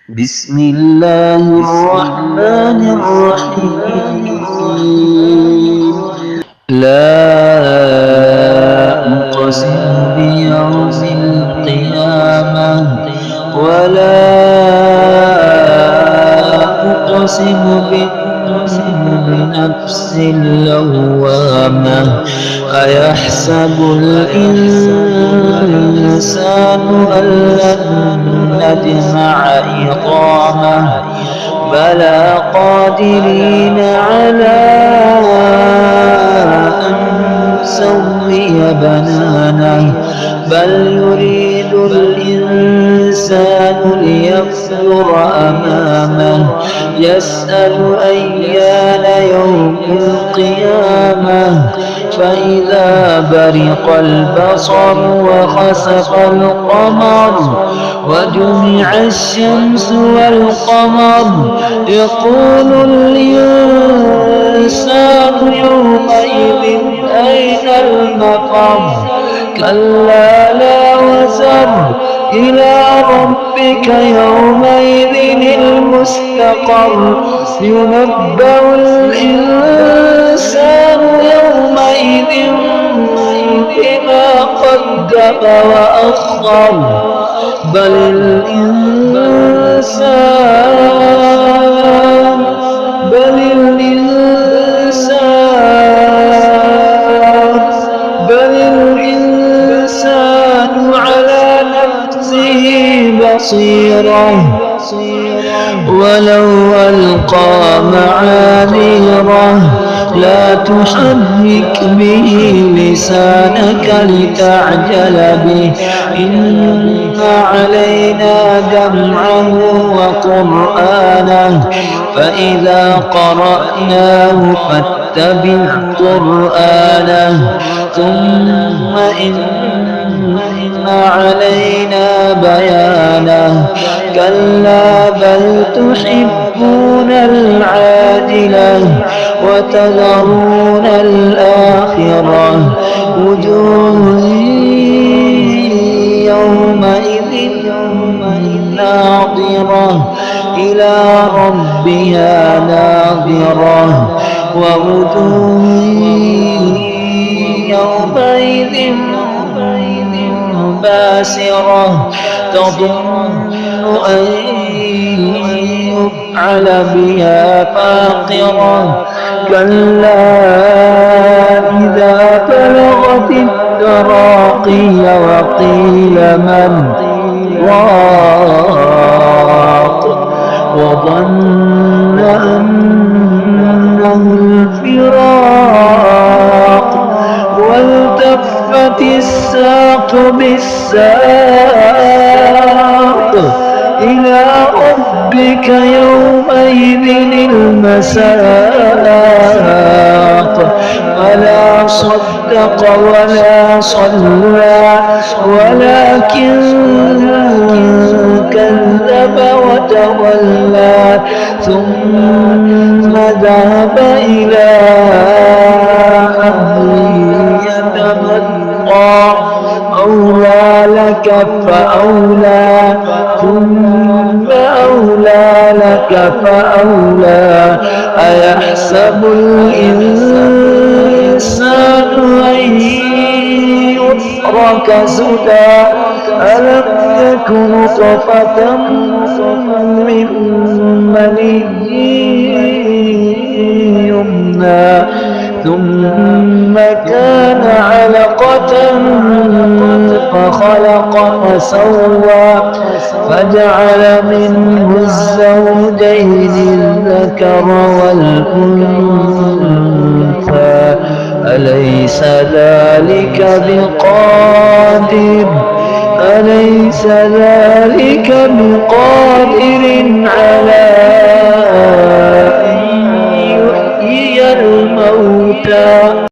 بسم الله الرحمن الرحيم. لا أقسم بيوم القيامة ولا أقسم بالنفس اللوامة. أيحسب الإنسان أن لن نجمع عظامه بلى قادرين على أن نسوي بنانه بل يريد الإنسان ليفجر أمامه يسأل أيان يوم القيامة فإذا برق البصر وخسف القمر وجمع الشمس والقمر يقول الإنسان يومئذ أين المفر كلا لا وزر إلى ربك يومئذ المستقر ينبأ الإنسان يومئذ بما قدم وأخر بل الإنسان على نفسه بصيرة ولو ألقى معاذيره لا تحرك به لسانك لتعجل به إن علينا جمعه وقرآنه فإذا قرأناه فاتبع قرآنه ثم إن علينا بيانه كلا بل تحبون العاجلة وتذرون الآخرة وجوه يومئذ ناظرة إلى ربها ناظرة ووجوه يومئذ باسرة تظن أن يفعل بها فاقرة كلا إذا بلغت التراقي وقيل من راق وظن أنه الفراق والتفت الساق بالساق إلى ربك يومئذ المساق فلا صدق ولا صلى ولكن كذب وتولى ثم ذهب إلى أهله يتمطى أولى لك فأولى ثم أولى لك فأولى أيحسب الإنسان أن يترك سدى ألم يكن نطفة من مني يمنى ثم كان علقة فخلق فسوى فجعل منه الزوجين الذكر والأنثى أليس ذلك بقادر على أن يحيي الموتى